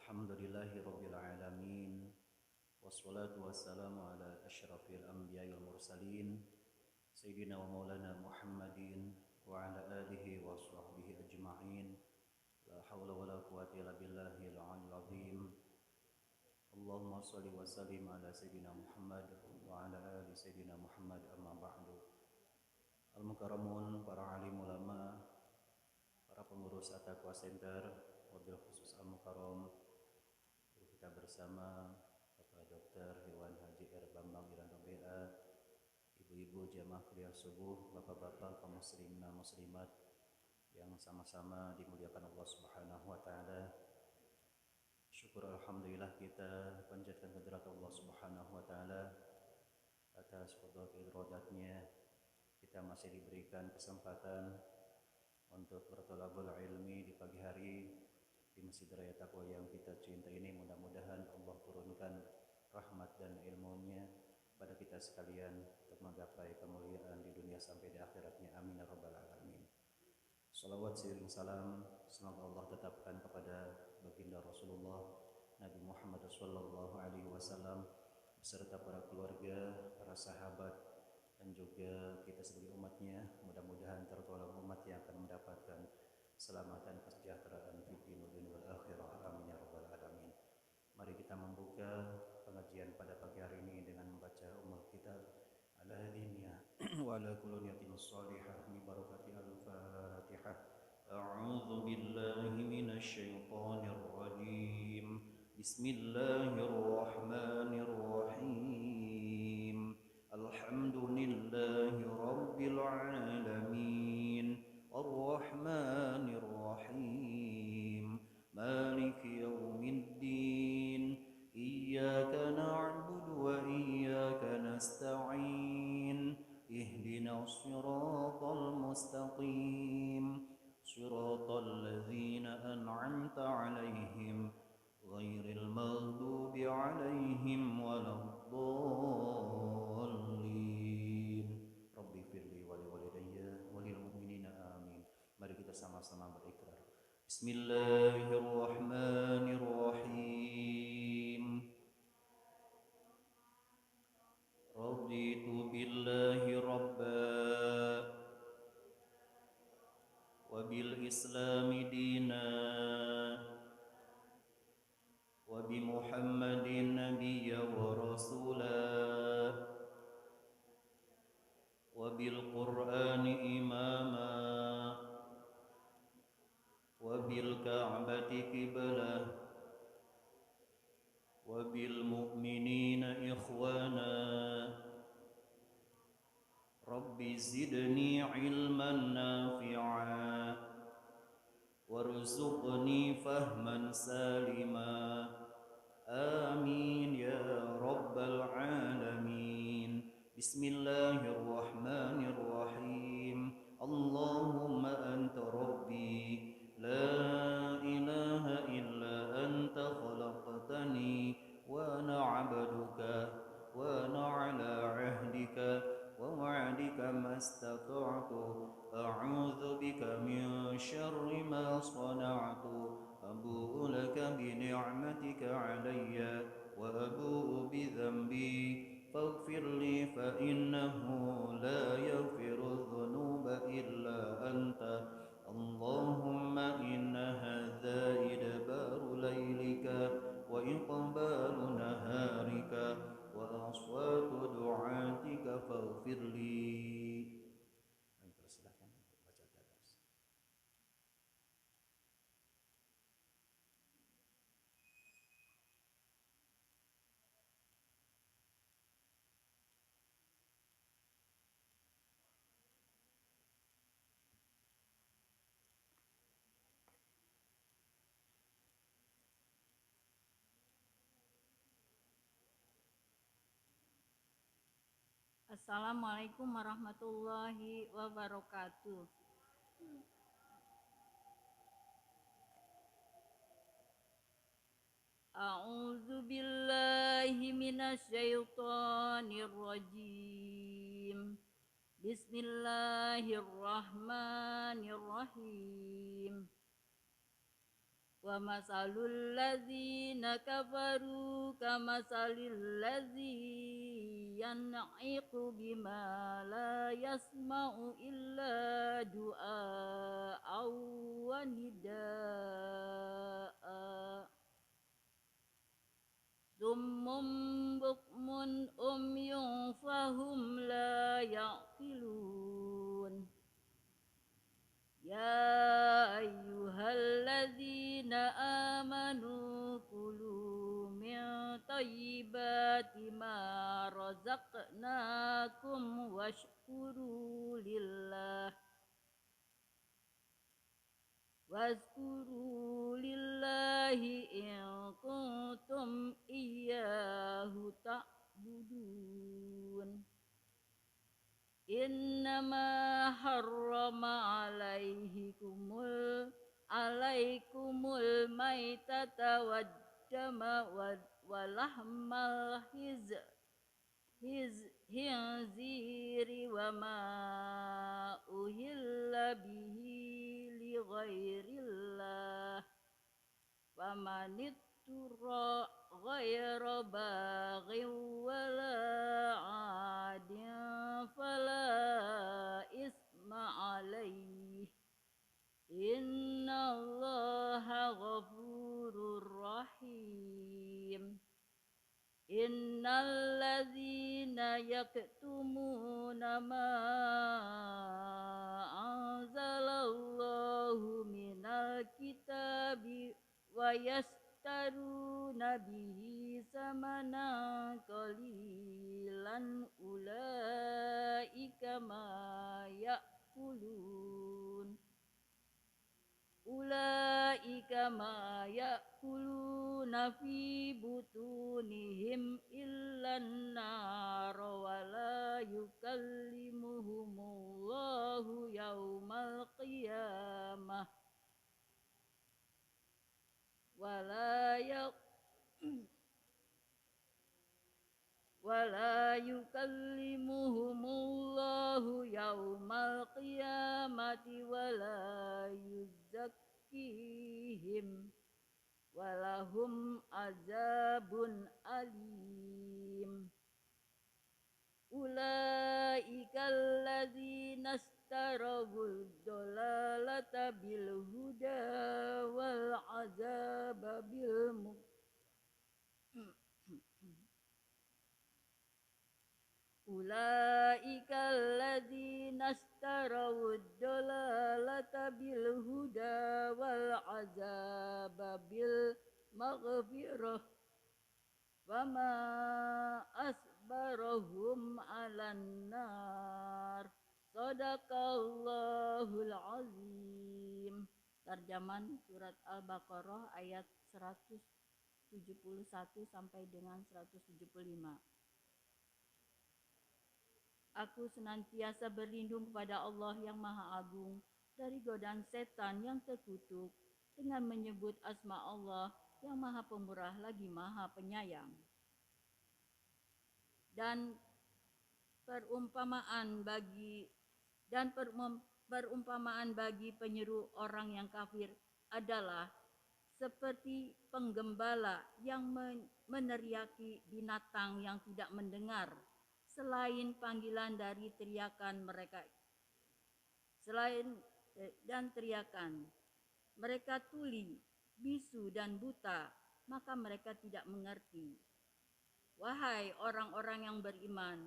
Alhamdulillahi Rabbil Alamin. Wassalatu wassalamu ala ashrafil anbiya wal mursalin Sayyidina wa maulana Muhammadin wa ala alihi wa sahbihi ajma'in. La hawla wa la quwwata illa billahil aliyyil azim. Allahumma salli wa sallim ala Sayyidina Muhammad wa ala ali Sayyidina Muhammad, amma ba'du. Al-Mukarramun, para alim ulama, para pengurus At-Taqwa Center, wabil khusus Al-Mukarram, kita bersama Bapak Dr. Hewan Haji R. Bambang Wiranto BA, ibu-ibu jamaah kuliah subuh, bapak-bapak kaum muslimin dan muslimat yang sama-sama dimuliakan Allah Subhanahu wa taala. Syukur alhamdulillah kita panjatkan kehadirat Allah Subhanahu wa taala atas fadl irodatnya. Kita masih diberikan kesempatan untuk bertolabul ilmi di pagi hari di Masjid Raya Taqwa yang kita cinta ini. Mudah-mudahan Allah turunkan rahmat dan ilmunya pada kita sekalian untuk menggapai kemuliaan di dunia sampai di akhiratnya. Amin ya rabbal alamin. Salawat sering salam semoga Allah tetapkan kepada baginda Rasulullah Nabi Muhammad sallallahu alaihi wasallam beserta para keluarga, para sahabat, dan juga kita sebagai umatnya. Mudah-mudahan tergolong umat yang akan mendapatkan keselamatan, kesejahteraan di dunia wal akhirah. Amin ya rabbal alamin. Mari kita membuka pengajian pada pagi hari ini dengan membaca ummul kitab ala hadiniya wa ala kulliyatin shalihah bi barakati al-Fatihah. A'udzu billahi minasy syaithanir rajim. Bismillahirrahmanirrahim. Alhamdulillahi rabbil alamin. Ar-Rahmanir Rahim. Maliki yaumiddin. Iyyaka na'budu wa iyyaka nasta'in. Ihdinas siratal mustaqim. Siratal ladzina an'amta 'alaihim ghairil maghdubi 'alaihim waladdallin. Rabbi firli wa liwalidayya wa lil mu'minina amin. Mari kita sama-sama berikrar. Bismillahirrahmanirrahim. Raditu billahi rabba wa bil islami dina wa bi Muhammadin nabiyya wa rasula wa bil Qur'ani imama wa bil Ka'bati qiblah wa bil mu'minina ikhwana. Rabbi zidni ilman nafi'a warzuqni fahman salima. Amin ya rabbal alamin. Bismillahirrahmanirrahim. Allahumma anta rabbi la ilaha illa anta khalaqtani wa ana 'abduka wa ana 'ala 'ahdika wa wa'dika mastata'tu. A'udzu bika min syarri ma sana'tu. Abu'u laka bi ni'matika 'alayya wa abu'u bi dhanbi faghfir li fa innahu la yaghfiru dhunuba illa anta. Allahumma inna hadha idbaru laylika wa iqbalu naharika wa aswatu du'atika faghfir li. Silakan baca terus. Assalamualaikum warahmatullahi wabarakatuh. A'udzu billahi minasy syaithanir rajim. Bismillahirrahmanirrahim. Wa masalul ladzina kafaru kamasalil ladzi yan'iqu bima la yasma'u illa du'a'aw wa nida'a Summum bukmun umyun fahum la ya'qilun Ya ayyuhalladzina amanu kulu min thayyibati ma razaqnakum washkuru lillahi in kuntum iyyahu ta'budun Innama harrama alaikumul maitata waddama walahmal hinziri wa ma uhilla bihi li ghairillah wa manittura ghaira baghin wala adin fala isma alaih innallaha ghafurur rahim innal ladzina yaktumuna ma anzalallahu minal kitabi wa yastaruna bihi samanan qalilan ulaika ma ya'kuluna fi butunihim illan nar wa la yukallimuhumullahu yaumal qiyamah ولا يكلمهم يوم القيامة ولا يزكيهم ولهم عذاب أليم أولئك الذين اشتروا الضلالة بالهدى والعذاب أولئك الذين اشتروا الضلالة بالهدى والعذاب بالمغفرة وما أصبرهم على النار Sadaqallahul azim. Terjemahan surat Al-Baqarah ayat 171 sampai dengan 175. Aku senantiasa berlindung kepada Allah yang Maha Agung dari godaan setan yang terkutuk dengan menyebut asma Allah yang Maha Pemurah lagi Maha Penyayang. Dan perumpamaan bagi penyeru orang yang kafir adalah seperti penggembala yang meneriaki binatang yang tidak mendengar selain panggilan dari teriakan mereka. Mereka tuli, bisu dan buta, maka mereka tidak mengerti. Wahai orang-orang yang beriman,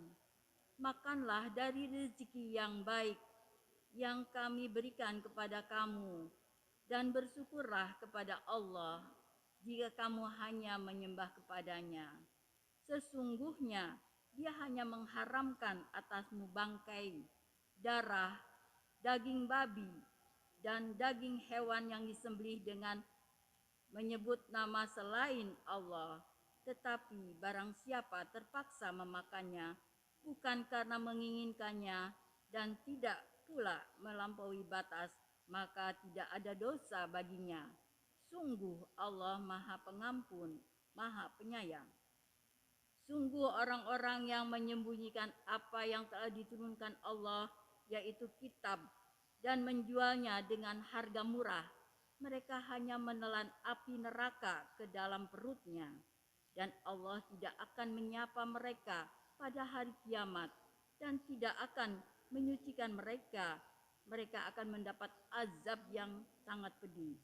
makanlah dari rezeki yang baik yang kami berikan kepada kamu dan bersyukurlah kepada Allah jika kamu hanya menyembah kepadanya. Sesungguhnya Dia hanya mengharamkan atasmu bangkai, darah, daging babi, dan daging hewan yang disembelih dengan menyebut nama selain Allah. Tetapi barang siapa terpaksa memakannya bukan karena menginginkannya dan tidak pula melampaui batas, maka tidak ada dosa baginya. Sungguh Allah Maha Pengampun, Maha Penyayang. Sungguh orang-orang yang menyembunyikan apa yang telah diturunkan Allah, yaitu kitab, dan menjualnya dengan harga murah, mereka hanya menelan api neraka ke dalam perutnya, dan Allah tidak akan menyapa mereka pada hari kiamat dan tidak akan menyucikan mereka. Mereka akan mendapat azab yang sangat pedih.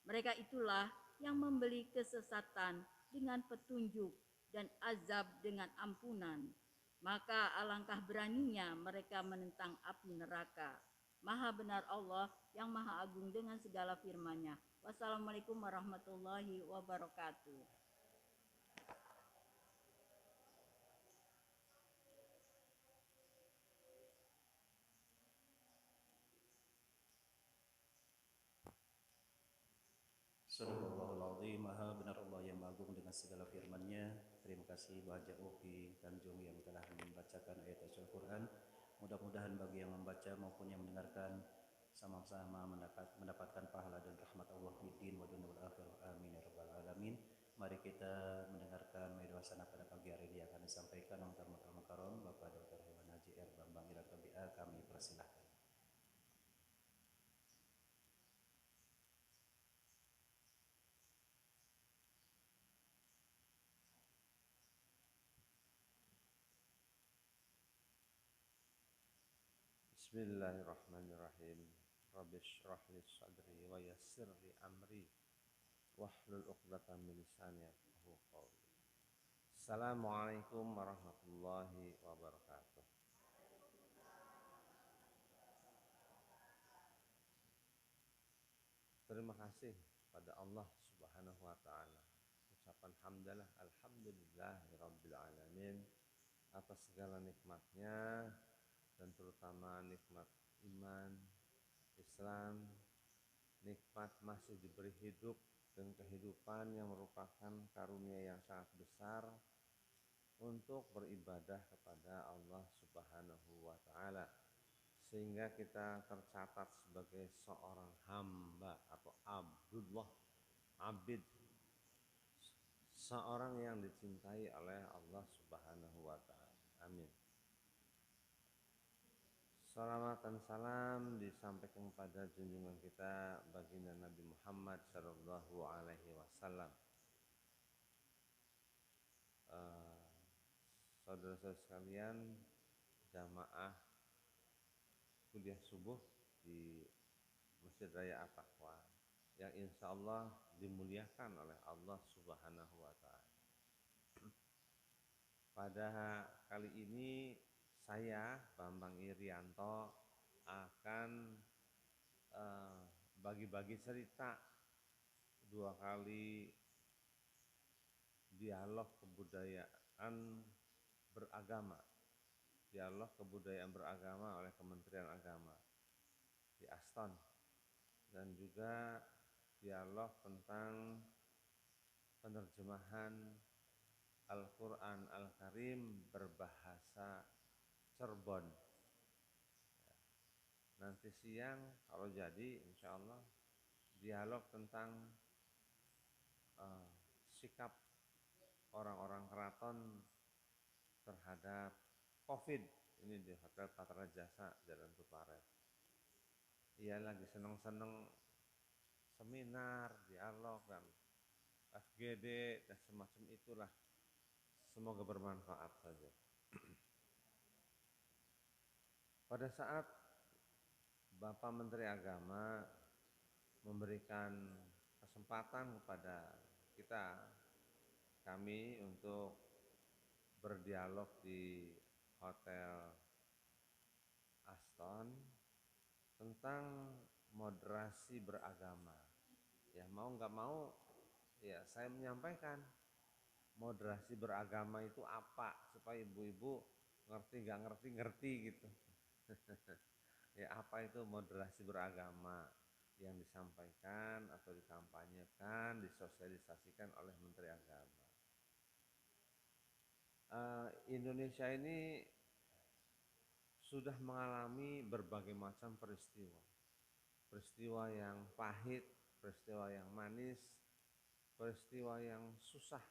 Mereka itulah yang membeli kesesatan dengan petunjuk dan azab dengan ampunan. Maka alangkah beraninya mereka menentang api neraka. Maha benar Allah yang maha agung dengan segala firman-Nya. Wassalamualaikum warahmatullahi wabarakatuh. Sadaqallahul Azim. Maha benar Allah yang agung dengan segala firman-Nya. Terima kasih Bahaja Ufi Tanjung yang telah membacakan ayat Al-Quran. Mudah-mudahan bagi yang membaca maupun yang mendengarkan sama-sama mendapatkan pahala dan rahmat Allah di din wa dunia wal akhirah. Amin ya rabbal alamin. Mari kita mendengarkan maidwasana pada pagi hari ini akan disampaikan oleh Tamu-Tamu Karom Bapak Dr. Hewan Haji R. Bambang Ira Tobia. Kami persilahkan. Bismillahirrahmanirrahim. Rabbi shrah li sadri wa yassir li amri wahlul 'uqdatam min lisani yafqahu qawli. Assalamualaikum warahmatullahi wabarakatuh. Terima kasih pada Allah Subhanahu wa taala. Ucapan hamdalah alhamdulillahirabbil alamin atas segala nikmatnya dan terutama nikmat iman, Islam, nikmat masih diberi hidup dan kehidupan yang merupakan karunia yang sangat besar untuk beribadah kepada Allah Subhanahu wa taala, sehingga kita tercatat sebagai seorang hamba atau abdullah, abid, seorang yang dicintai oleh Allah Subhanahu wa taala. Amin. Salawat dan salam disampaikan kepada junjungan kita baginda Nabi Muhammad sallallahu alaihi wasallam. Saudara-saudara sekalian, jamaah kuliah subuh di Masjid Raya At-Taqwa yang insya Allah dimuliakan oleh Allah Subhanahu wa taala. Pada kali ini saya, Bambang Irianto, akan bagi-bagi cerita 2 kali dialog kebudayaan beragama. Dialog kebudayaan beragama oleh Kementerian Agama di Aston, dan juga dialog tentang penerjemahan Al-Quran Al-Karim berbahasa Cirebon. Nanti siang kalau jadi insya Allah dialog tentang sikap orang-orang keraton terhadap COVID ini di Hotel Patra Jasa Jalan Tuparet. Ia lagi seneng-seneng seminar, dialog, dan FGD dan semacam itulah. Semoga bermanfaat saja. Pada saat Bapak Menteri Agama memberikan kesempatan kepada kami untuk berdialog di Hotel Aston tentang moderasi beragama. Ya mau nggak mau, ya saya menyampaikan moderasi beragama itu apa supaya ibu-ibu ngerti nggak ngerti gitu. Ya apa itu moderasi beragama yang disampaikan atau dikampanyekan, disosialisasikan oleh Menteri Agama. Indonesia ini sudah mengalami berbagai macam peristiwa. Peristiwa yang pahit, peristiwa yang manis, peristiwa yang susah.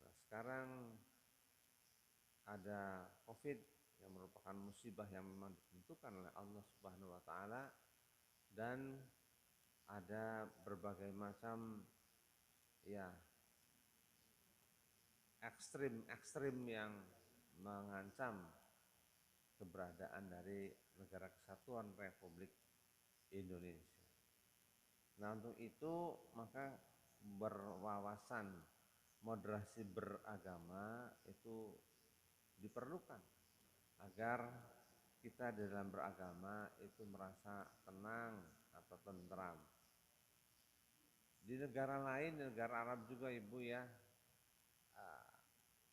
Nah, sekarang ada COVID yang merupakan musibah yang memang ditentukan oleh Allah Subhanahu wa taala, dan ada berbagai macam ya ekstrim yang mengancam keberadaan dari Negara Kesatuan Republik Indonesia. Nah, untuk itu maka berwawasan moderasi beragama itu diperlukan agar kita di dalam beragama itu merasa tenang atau tentram. Di negara lain, di negara Arab juga Ibu ya,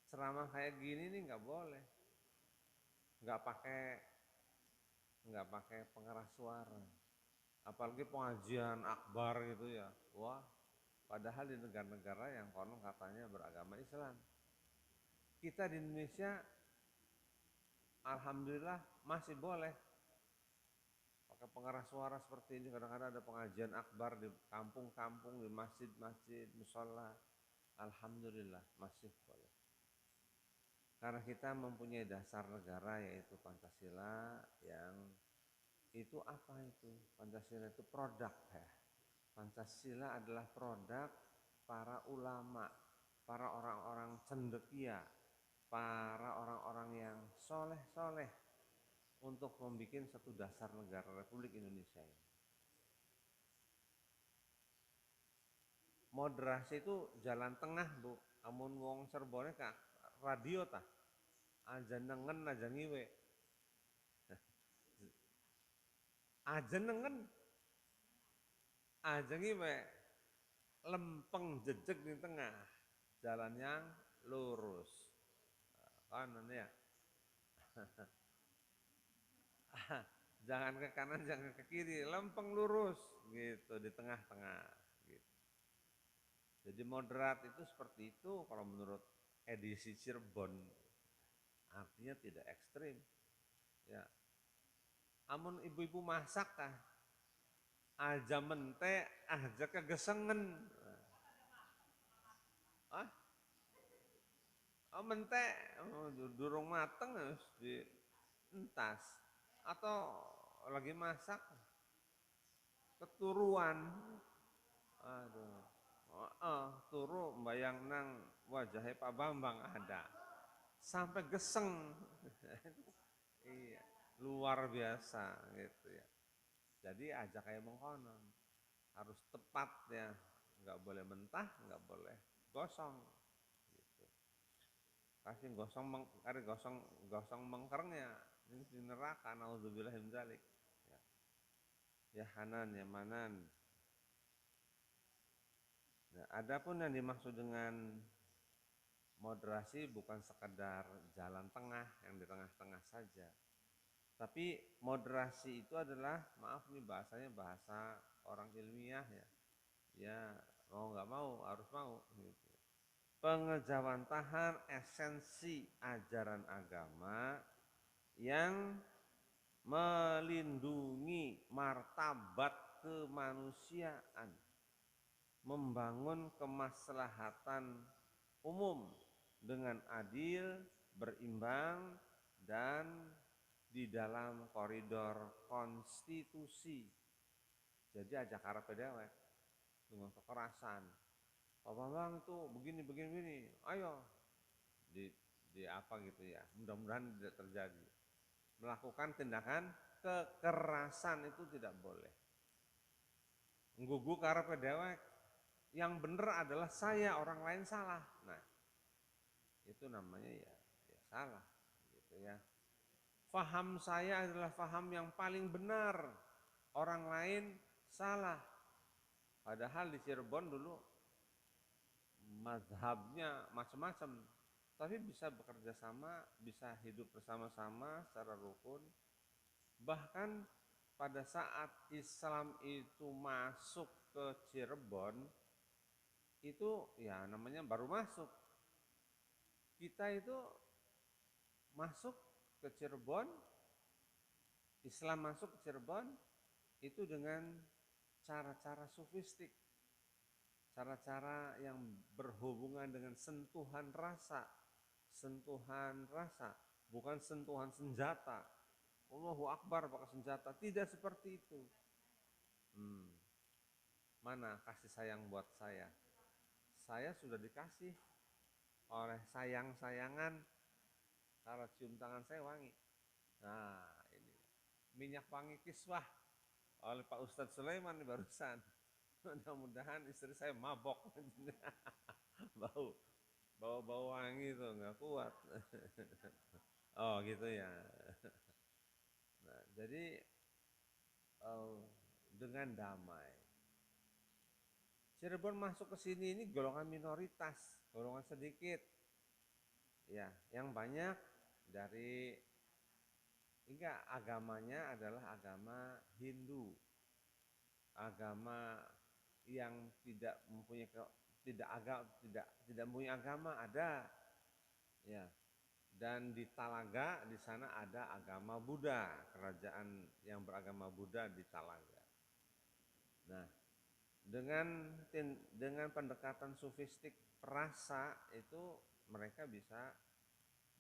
ceramah kayak gini nih nggak boleh, nggak pakai pengeras suara, apalagi pengajian akbar gitu ya. Wah, padahal di negara-negara yang konon katanya beragama Islam, kita di Indonesia alhamdulillah masih boleh pakai pengeras suara seperti ini. Kadang-kadang ada pengajian akbar di kampung-kampung, di masjid-masjid, musola, alhamdulillah masih boleh. Karena kita mempunyai dasar negara yaitu Pancasila, yang itu apa itu? Pancasila itu produk ya. Pancasila adalah produk para ulama, para orang-orang cendekia, para orang-orang yang soleh-soleh untuk membuat satu dasar negara Republik Indonesia ini. Moderasi itu jalan tengah Bu. Amun wong Cirebon ka radio tah. Aja nengen aja ngiwe. Aja nengen aja ngiwe. Lempeng jejeg di tengah. Jalan yang lurus. Kanan ya. Jangan ke kanan, jangan ke kiri, lempeng lurus gitu di tengah-tengah gitu. Jadi moderat itu seperti itu kalau menurut edisi Cirebon, artinya tidak ekstrim. Ya, amun ibu-ibu masak kah, aja mente, aja kegesengen. Ah, oh mente, durung mateng harus dientas. Atau lagi masak, keturuan, aduh. Turu bayang nang wajahnya Pak Bambang ada sampai geseng. Iya, luar biasa gitu ya. Jadi ajak kayak mengkonon harus tepat ya, nggak boleh mentah, nggak boleh gosong gitu. Kasih gosong mengkernya ini di neraka, naudzubillah min dzalik ya. Ya Hanan ya Manan. Nah, adapun yang dimaksud dengan moderasi bukan sekedar jalan tengah yang di tengah-tengah saja. Tapi moderasi itu adalah, maaf nih bahasanya bahasa orang ilmiah ya. Ya mau nggak mau harus mau gitu. Pengejawantahan esensi ajaran agama yang melindungi martabat kemanusiaan, membangun kemaslahatan umum dengan adil, berimbang, dan di dalam koridor konstitusi. Jadi ajak karepe dewek dengan kekerasan. Pak Bambang itu begini, ayo di apa gitu ya. Mudah-mudahan tidak terjadi. Melakukan tindakan kekerasan itu tidak boleh. Nggugu karepe dewek. Yang benar adalah saya, orang lain salah. Nah, itu namanya ya salah gitu ya. Faham saya adalah faham yang paling benar, orang lain salah. Padahal di Cirebon dulu mazhabnya macam-macam, tapi bisa bekerja sama, bisa hidup bersama-sama secara rukun. Bahkan pada saat Islam itu masuk ke Cirebon, itu ya namanya baru masuk. Kita itu masuk ke Cirebon, Islam masuk ke Cirebon itu dengan cara-cara sofistik, cara-cara yang berhubungan dengan sentuhan rasa, bukan sentuhan senjata. Allahu Akbar pakai senjata, tidak seperti itu. Mana kasih sayang buat saya? Saya sudah dikasih oleh sayang-sayangan, kalau cium tangan saya wangi. Nah, ini minyak wangi kiswah oleh Pak Ustadz Sulaiman barusan. Mudah-mudahan istri saya mabok. bau bau wangi itu nggak kuat. Oh gitu ya. Nah, jadi dengan damai. Cirebon masuk ke sini ini golongan minoritas, golongan sedikit. Ya, yang banyak dari enggak, agamanya adalah agama Hindu. Agama yang tidak mempunyai tidak mempunyai agama ada. Ya. Dan di Talaga di sana ada agama Buddha, kerajaan yang beragama Buddha di Talaga. Nah, dengan pendekatan sufistik perasa itu mereka bisa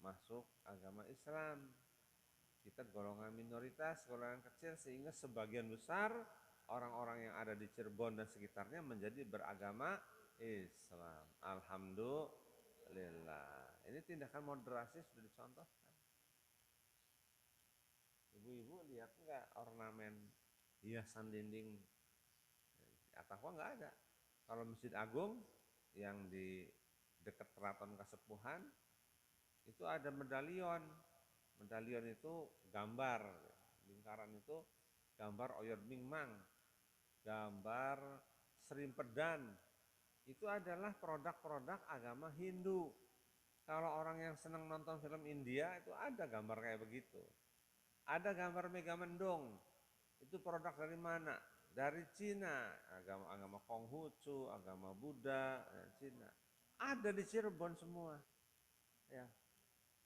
masuk agama Islam. Kita golongan minoritas, golongan kecil, sehingga sebagian besar orang-orang yang ada di Cirebon dan sekitarnya menjadi beragama Islam. Alhamdulillah. Ini tindakan moderasi sudah dicontohkan. Ibu-ibu lihat nggak ornamen hiasan dinding Attaqwa? Nggak ada. Kalau Masjid Agung yang di dekat Keraton Kasepuhan itu ada medalion. Medalion itu gambar, lingkaran itu gambar Oyod Mingmang, gambar Serimpedan. Itu adalah produk-produk agama Hindu. Kalau orang yang senang nonton film India itu ada gambar kayak begitu. Ada gambar Megamendung. Itu produk dari mana? Dari Cina, agama Konghucu, agama Buddha, Cina. Ada di Cirebon semua. Ya.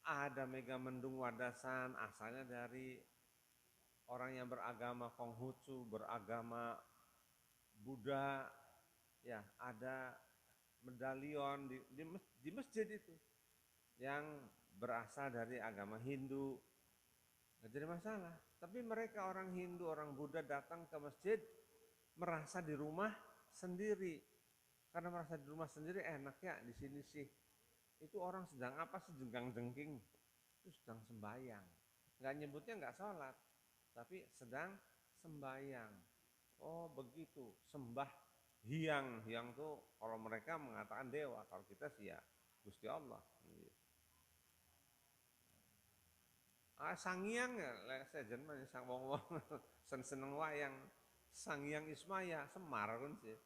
Ada Megamendung Wadasan, asalnya dari orang yang beragama Konghucu, beragama Buddha. Ya, ada medalion di masjid itu yang berasal dari agama Hindu. Nggak jadi masalah. Tapi mereka orang Hindu, orang Buddha datang ke masjid merasa di rumah sendiri. Karena merasa di rumah sendiri enak ya di sini sih. Itu orang sedang apa sih, jenggang-jengking? Itu sedang sembahyang. Nggak nyebutnya nggak sholat, tapi sedang sembahyang. Oh begitu, sembah hiang. Hiang tuh kalau mereka mengatakan dewa, kalau kita sih ya Gusti Allah. Sangyang ya, saya jeneng sang wong-wong seneng wayang. Sangyang Ismaya Semar kan sih.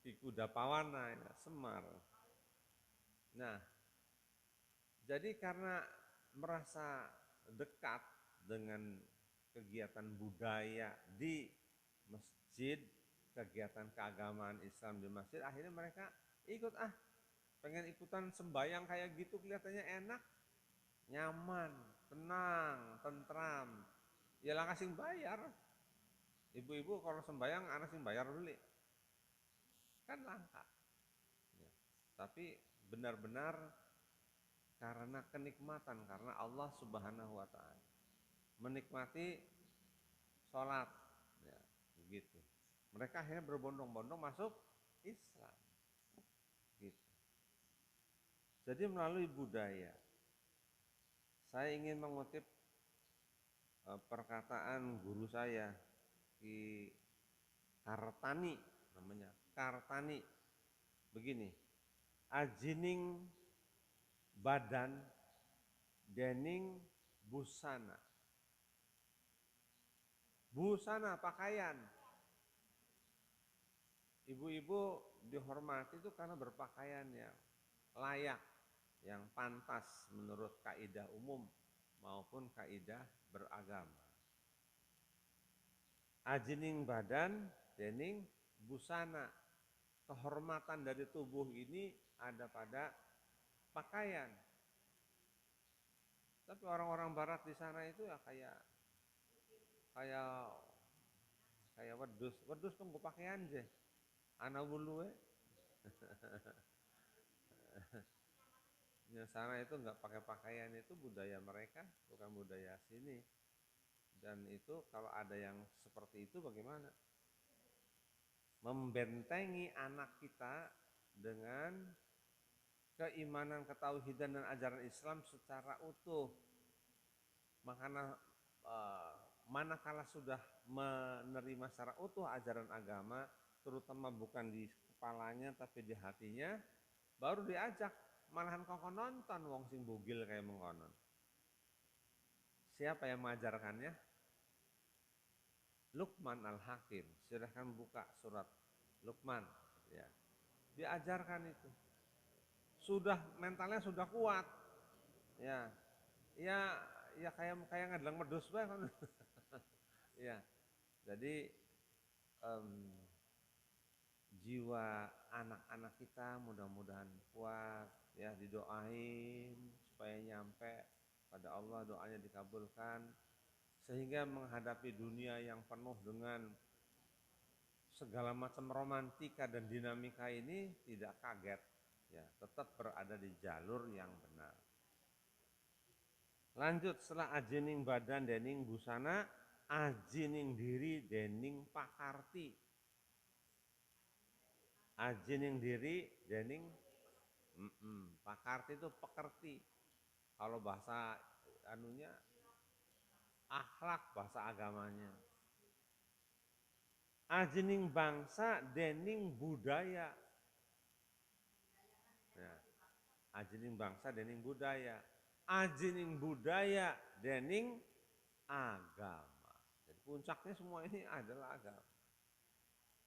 Iku Dapawana ya, Semar. Nah, jadi karena merasa dekat dengan kegiatan budaya di masjid, kegiatan keagamaan Islam di masjid, akhirnya mereka ikut, pengen ikutan sembahyang kayak gitu, kelihatannya enak, nyaman, tenang, tentram. Ya langkah sing bayar. Ibu-ibu kalau sembahyang anak sing bayar beli. Kan langka. Ya. Tapi benar-benar karena kenikmatan, karena Allah Subhanahu wa taala. Menikmati sholat. Ya, begitu. Mereka akhirnya berbondong-bondong masuk Islam. Gitu. Jadi melalui budaya. Saya ingin mengutip perkataan guru saya, Ki Kartani namanya, Kartani. Begini, ajining badan dening busana. Busana pakaian. Ibu-ibu dihormati itu karena berpakaian yang layak, yang pantas menurut kaidah umum maupun kaidah beragama. Ajining badan dening busana. Kehormatan dari tubuh ini ada pada pakaian. Tapi orang-orang barat di sana itu ya kayak wedus. Wedus tunggu pakaian je. Ana bulu Di sana itu nggak pakai pakaian, itu budaya mereka, bukan budaya sini. Dan itu kalau ada yang seperti itu bagaimana? membentengi anak kita dengan keimanan, ketauhidan dan ajaran Islam secara utuh. Makanya manakala sudah menerima secara utuh ajaran agama, terutama bukan di kepalanya tapi di hatinya, baru diajak, malahan kok nonton wong sing bugil kayak mengkonon. Siapa yang mengajarkannya? Luqman Al-Hakim. Silahkan buka surat Luqman, ya. Diajarkan itu. Sudah mentalnya sudah kuat. Ya. Ya kayak ngadlang medus bae kan. Ya. Jadi jiwa anak-anak kita mudah-mudahan kuat, ya, didoain supaya nyampe pada Allah, doanya dikabulkan sehingga menghadapi dunia yang penuh dengan segala macam romantika dan dinamika ini tidak kaget, ya, tetap berada di jalur yang benar. Lanjut, setelah ajining badan dening busana, ajining diri dening pakarti. Ajining diri dening pakarti itu pekerti. Kalau bahasa anunya akhlak, bahasa agamanya. Ajining bangsa dening budaya. Ya. Ajining bangsa dening budaya. Ajining budaya dening agama. Jadi puncaknya semua ini adalah agama.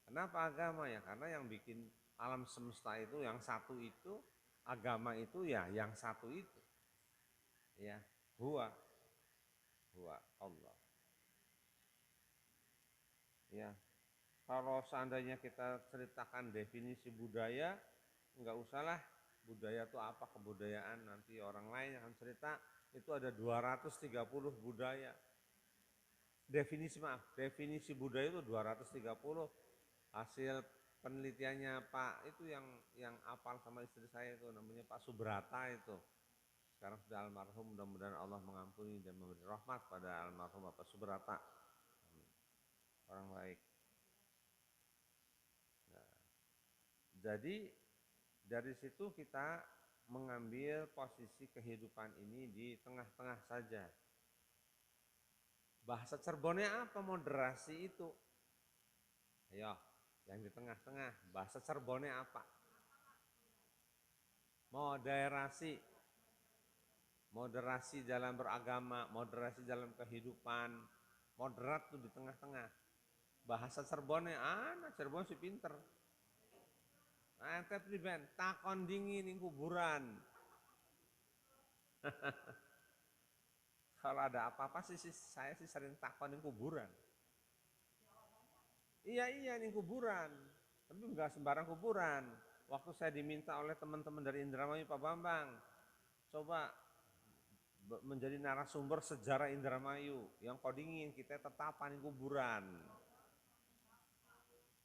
Kenapa agama? Ya karena yang bikin alam semesta itu, yang satu itu, agama itu ya yang satu itu. Ya, huwa Allah. Ya, kalau seandainya kita ceritakan definisi budaya, enggak usahlah budaya itu apa, kebudayaan, nanti orang lain akan cerita. Itu ada 230 budaya. Definisi budaya itu 230. Hasil penelitiannya Pak itu yang apal sama istri saya itu, namanya Pak Subrata itu. Sekarang sudah almarhum, mudah-mudahan Allah mengampuni dan memberi rahmat pada almarhum Bapak Subrata. Orang baik. Nah, jadi dari situ kita mengambil posisi kehidupan ini di tengah-tengah saja. Bahasa Cirebonnya apa? Moderasi itu. Ayo, yang di tengah-tengah, bahasa Cirebonnya apa? Moderasi. Moderasi dalam beragama, moderasi dalam kehidupan. Moderat tuh di tengah-tengah. Bahasa Cirebonnya, anak Cirebon sih pinter. Ente priben, takon dingin ning kuburan. Kalau ada apa-apa sih saya sih sering takon ning kuburan. Iya ning kuburan, tapi enggak sembarang kuburan. Waktu saya diminta oleh teman-teman dari Indramayu, Pak Bambang, coba menjadi narasumber sejarah Indramayu yang kodingin kita tetapan ning kuburan.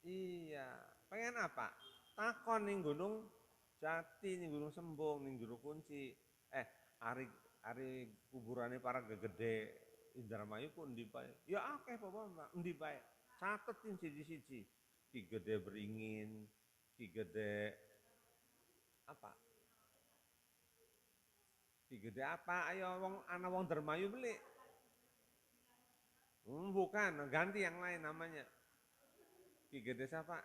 Iya, pengen apa? Takon ning Gunung Jati, ning Gunung Sembung, ning Juru Kunci. Ari kuburannya para gegede Indramayu ku endi bae? Ya akeh Pak Bambang, endi bae? Catetin siji-siji. Ki Gede Beringin, Ki Gede apa? Ki Gede apa? Ayo wong Dermayu beli. Bukan, ganti yang lain namanya. Ki Gede siapa?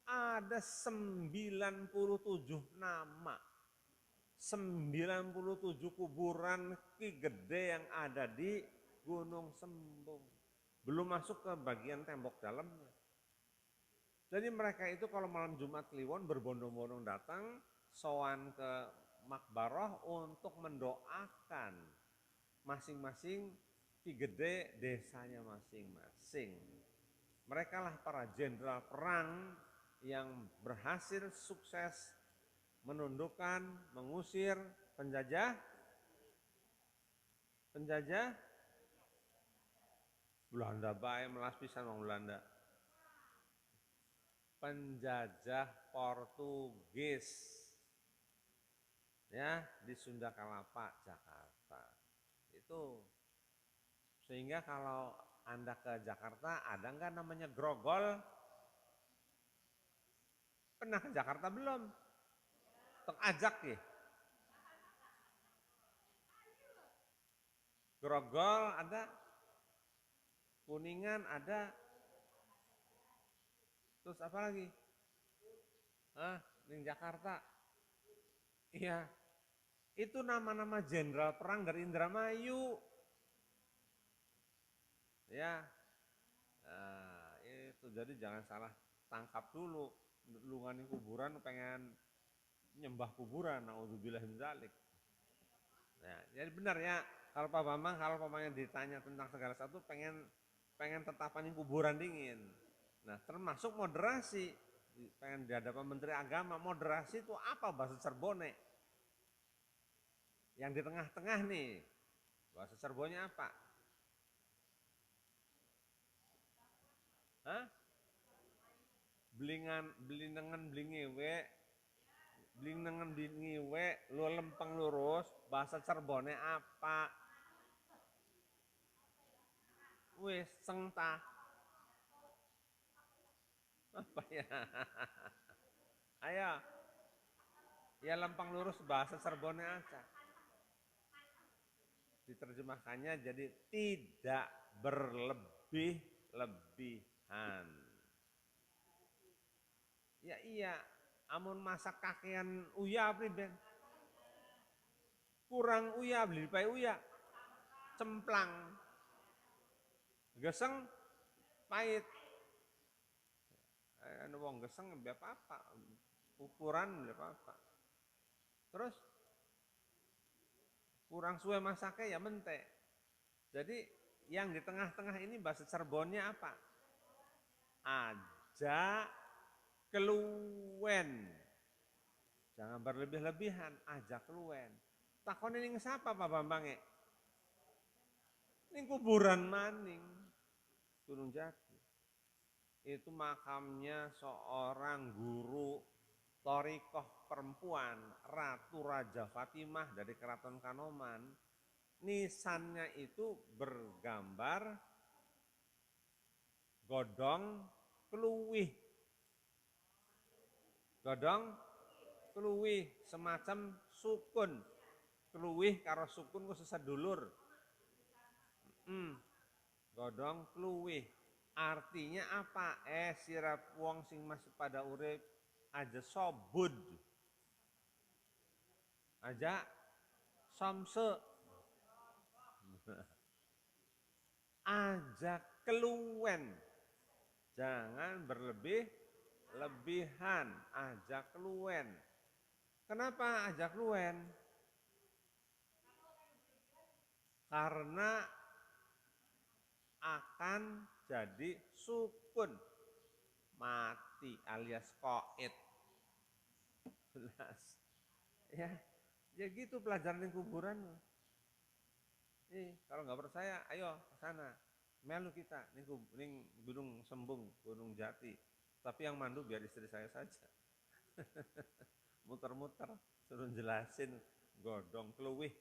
Ada 97 nama. 97 kuburan Ki Gede yang ada di Gunung Sembung. Belum masuk ke bagian tembok dalamnya. Jadi mereka itu kalau malam Jumat Kliwon berbondong-bondong datang sowan ke Makbaroh untuk mendoakan masing-masing Ki Gede desanya masing-masing. Mereka lah para jenderal perang yang berhasil sukses menundukkan, mengusir penjajah Belanda bae melas pisan wong Belanda. Penjajah Portugis. Ya, di Sunda Kelapa, Jakarta. Itu sehingga kalau Anda ke Jakarta, ada nggak namanya Grogol? Pernah ke Jakarta belum? Tek ajak ya. Grogol ada, Kuningan ada, terus apa lagi? Di Jakarta. Iya, itu nama-nama jenderal perang dari Indramayu. Ya, itu jadi jangan salah tangkap dulu. Lungani kuburan pengen nyembah kuburan, naudzubillah min dzalik. Nah, jadi benar ya, kalau Pak Bambang kalau pemainnya ditanya tentang segala sesuatu pengen tetapan kuburan dingin. Nah, termasuk moderasi, pengen di hadapan Menteri Agama, moderasi itu apa bahasa Cirebone? Yang di tengah-tengah nih, bahasa Cirebonnya apa? Hah? Blinengan blingewe, blinengan blingewe, lu lempeng lurus, bahasa Cirebone apa? Wis sengta. Apa ya? Ayo. Ya lempeng lurus bahasa Cirebone aja. Diterjemahkannya jadi tidak berlebih-lebihan. Ya iya, amun masak kakean uya priben. Kurang uya beli pai uya. Cemplang. Geseng pahit. Anu wong geseng be apa-apa. Ukuran be apa-apa. Terus kurang suwe masaknya ya mente. Jadi yang di tengah-tengah ini bahasa Cirebonnya apa? Aja keluwen. Jangan berlebih-lebihan, aja keluwen. Takon ini siapa Pak Bambang ya? Ini kuburan maning, Gunung Jati. Itu makamnya seorang guru Thorikoh perempuan, Ratu Raja Fatimah dari Keraton Kanoman. Nisannya itu bergambar godong keluwih. Godong keluwih semacam sukun. Keluwih karo sukun ku sesedulur. Godong keluwih. Artinya apa? Sirap wong sing masih pada urip aja sobud. Aja samse. Aja keluwen. Jangan berlebih-lebihan. Aja keluwen. Kenapa aja keluwen? Karena akan jadi sukun. Mati alias koit. Jelas. Ya gitu pelajaran di kuburan. Kalau nggak percaya, ayo ke sana. Melu kita, ning Gunung Sembung, Gunung Jati. Tapi yang mandu biar istri saya saja. Muter-muter, suruh jelasin godong keluwih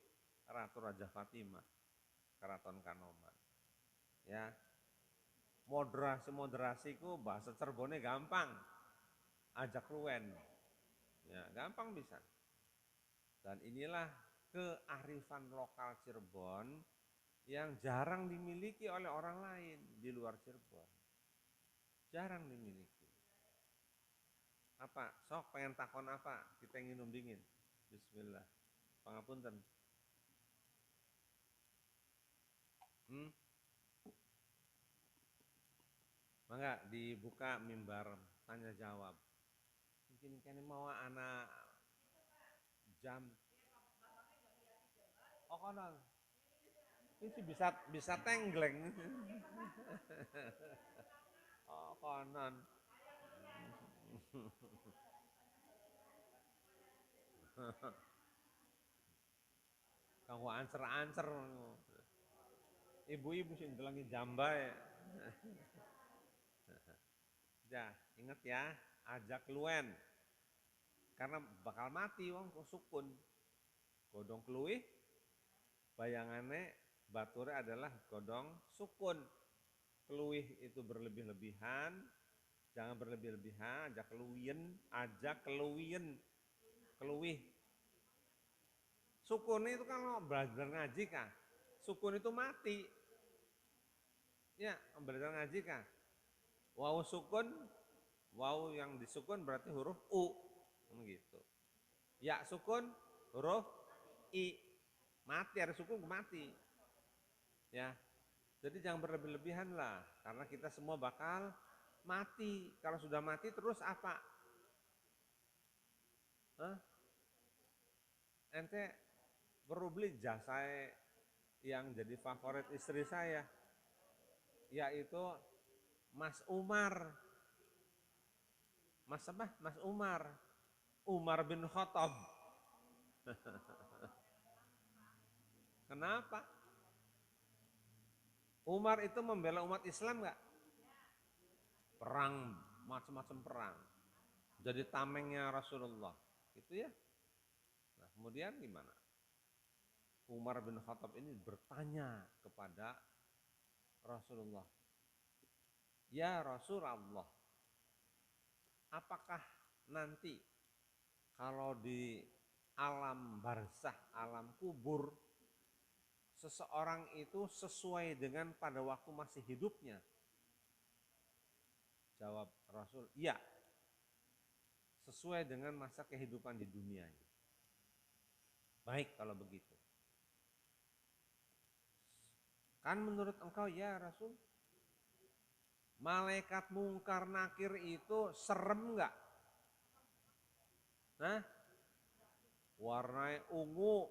Ratu Raja Fatimah, Keraton Kanoman. Ya, moderasi ku bahasa Cirebone gampang, ajak luwen. Ya, gampang bisa. Dan inilah kearifan lokal Cirebon yang jarang dimiliki oleh orang lain di luar Cirebon. Jarang dimiliki. Apa? Sok pengen takon apa? Kita nginum dingin. Bismillah. Pangapunten. Mangga dibuka mimbar tanya jawab. Mungkin kene mau anak jam. Oh konon. Ini bisa tenggleng. Oh konon. Kamu ancer-ancer. Ibu-ibu sih ngelangi jambai. Ya, ingat ya, ajak keluwen. Karena bakal mati wong kok sukun. Godong keluih, bayangannya bature adalah godong sukun. keluih itu berlebih-lebihan, jangan berlebih-lebihan, aja keluwien, keluih. Sukun itu kalau belajar ngaji kan, sukun itu mati. Ya, belajar ngaji kan. Wawu sukun, wawu yang disukun berarti huruf U, gitu. Ya sukun, huruf I, mati, ada sukun mati. Ya, jadi jangan berlebih-lebihan lah, karena kita semua bakal mati. Kalau sudah mati terus apa? Ente perlu beli jasa yang jadi favorit istri saya, yaitu Mas Umar. Mas apa? Mas Umar. Umar bin Khattab. Kenapa? Umar itu membela umat Islam nggak? Perang, macam-macam perang. Jadi tamengnya Rasulullah, gitu ya. Nah, kemudian gimana? Umar bin Khattab ini bertanya kepada Rasulullah, ya Rasulullah, apakah nanti kalau di alam barzah, alam kubur, seseorang itu sesuai dengan pada waktu masih hidupnya? Jawab Rasul, iya, sesuai dengan masa kehidupan di dunia. Baik kalau begitu. Kan menurut engkau ya Rasul, malaikat mungkar nakir itu serem enggak? Nah, warnanya ungu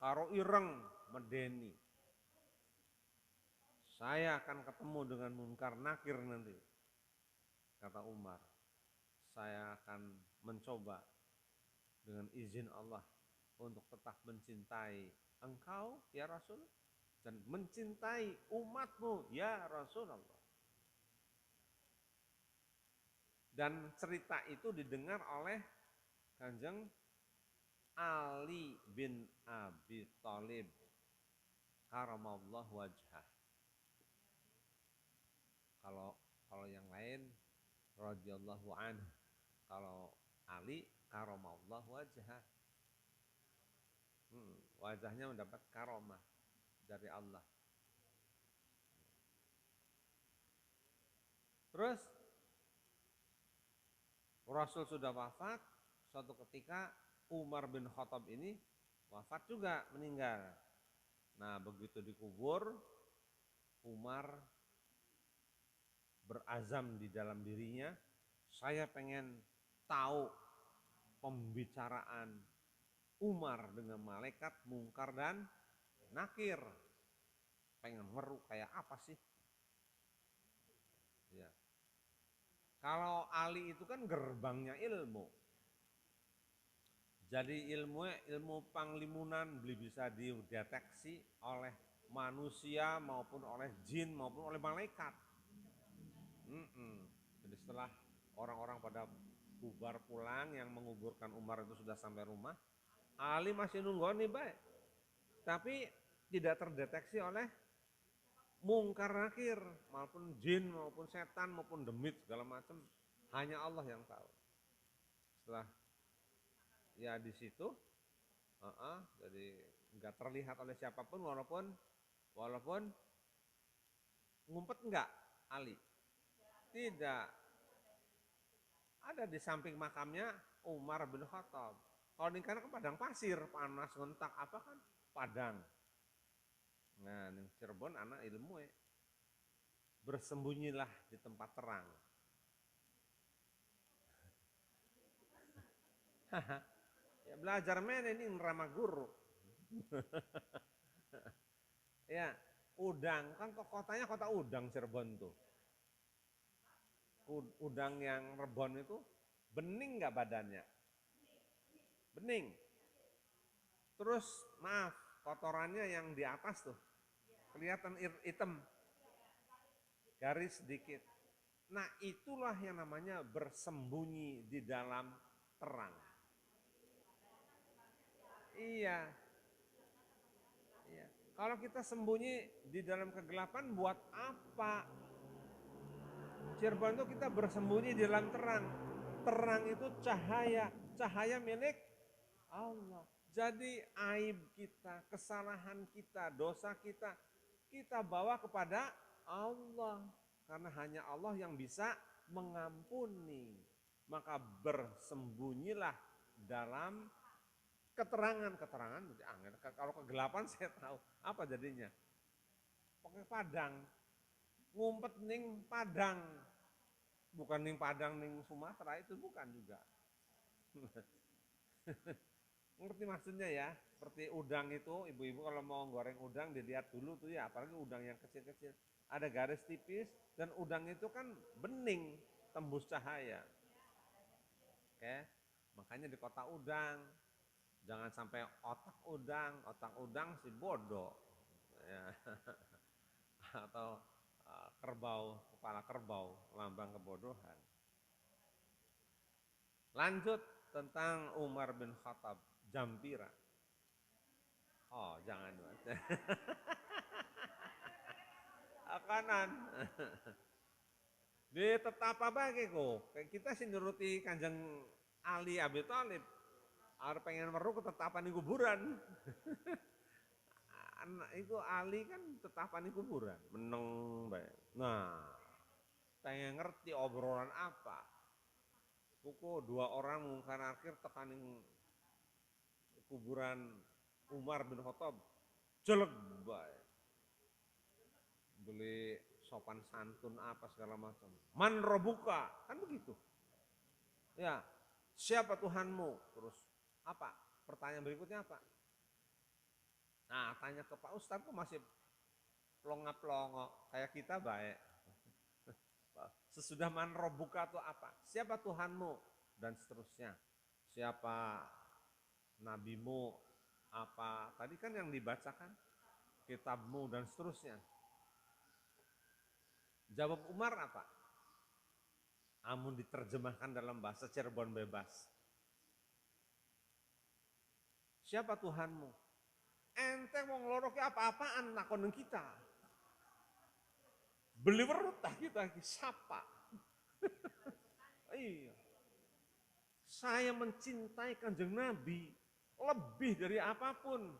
karo ireng medeni. Saya akan ketemu dengan mungkar nakir nanti, kata Umar. Saya akan mencoba dengan izin Allah untuk tetap mencintai engkau ya Rasul, dan mencintai umatmu ya Rasulullah. Dan cerita itu didengar oleh Kanjeng Ali bin Abi Thalib karamallahu wajhah. Kalau yang lain radhiyallahu anhu. Kalau Ali karamallahu wajhah. Wajahnya mendapat karomah dari Allah. Terus Rasul sudah wafat, suatu ketika Umar bin Khattab ini wafat juga, meninggal. Nah, begitu dikubur, Umar berazam di dalam dirinya, saya pengen tahu pembicaraan Umar dengan malaikat mungkar dan nakir. Pengen ngeru kayak apa sih? Ya. Kalau Ali itu kan gerbangnya ilmu. Jadi ilmu panglimunan bisa dideteksi oleh manusia maupun oleh jin maupun oleh malaikat. Jadi setelah orang-orang pada bubar pulang, yang menguburkan Umar itu sudah sampai rumah, Ali masih nunggu nih baik, tapi tidak terdeteksi oleh mungkar nakir maupun jin maupun setan maupun demit segala macam, hanya Allah yang tahu. Setelah ya di situ, jadi nggak terlihat oleh siapapun, walaupun ngumpet nggak Ali, tidak ada di samping makamnya Umar bin Khattab. Kalau di kanan kan padang pasir, panas ngentak apa kan padang. Nah, di Cirebon anak ilmu bersembunyilah di tempat terang. Ya belajar men ini nerama guru. Ya, udang kan kotanya kota udang Cirebon tuh. Udang yang rebon itu bening nggak badannya? Bening. Terus maaf, kotorannya yang di atas tuh kelihatan hitam, garis sedikit. Nah, itulah yang namanya bersembunyi di dalam terang. Iya. Kalau kita sembunyi di dalam kegelapan buat apa? Cirebon itu kita bersembunyi di dalam terang. Terang itu cahaya, cahaya milik Allah. Jadi aib kita, kesalahan kita, dosa kita, kita bawa kepada Allah. Karena hanya Allah yang bisa mengampuni. Maka bersembunyilah dalam keterangan. Kalau kegelapan saya tahu apa jadinya. Pakai padang, ngumpet ning padang. Bukan ning Padang, ning Sumatera, itu bukan juga. Ngerti maksudnya ya? Seperti udang itu, ibu-ibu kalau mau goreng udang dilihat dulu tuh ya, apalagi udang yang kecil-kecil. Ada garis tipis dan udang itu kan bening, tembus cahaya. Oke, makanya di kota udang, jangan sampai otak udang si bodoh. Ya. Atau kerbau, kepala kerbau, lambang kebodohan. Lanjut tentang Umar bin Khattab, Jampira. Oh, jangan. Akanan. Di tetap apa kok? Kita sih nuruti Kanjeng Ali Abi Thalib. Arep pengen weruh ketetapan di kuburan. Anak itu Ali kan tetapan di kuburan, meneng bae. Nah, pengen ngerti obrolan apa. Pokok 2 orang mungkar akhir tekaning kuburan Umar bin Khattab. Jelek bae. Beli sopan santun apa segala macam. Man robuka, kan begitu. Ya, siapa Tuhanmu? Terus apa? Pertanyaan berikutnya apa? Nah, tanya ke Pak Ustadz kok masih plonga-plongo, kayak kita baik. Sesudah man robuka itu apa? Siapa Tuhanmu? Dan seterusnya. Siapa nabimu? Apa? Tadi kan yang dibacakan, kitabmu dan seterusnya. Jawab Umar apa? Amun diterjemahkan dalam bahasa Cirebon bebas. Siapa Tuhanmu? Ente wong loro ki apa-apaan nakon kita. Beli werutah kita ki sapa. Iya. Saya mencintai Kanjeng Nabi lebih dari apapun.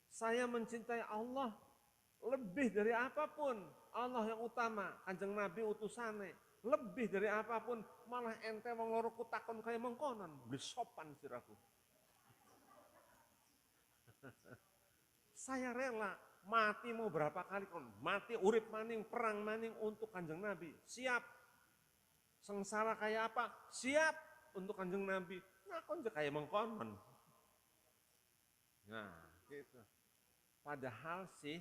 Saya mencintai Allah lebih dari apapun. Allah yang utama, Kanjeng Nabi utusane. Lebih dari apapun, malah ente wong loro ku takon kaya mengkonon, beli sopan siraku. Saya rela mati mau berapa kali kon, mati urip maning, perang maning untuk Kanjeng Nabi. Siap. Sengsara kayak apa? Siap untuk Kanjeng Nabi. Nah, kon kaya mengkonon. Nah, gitu. Padahal sih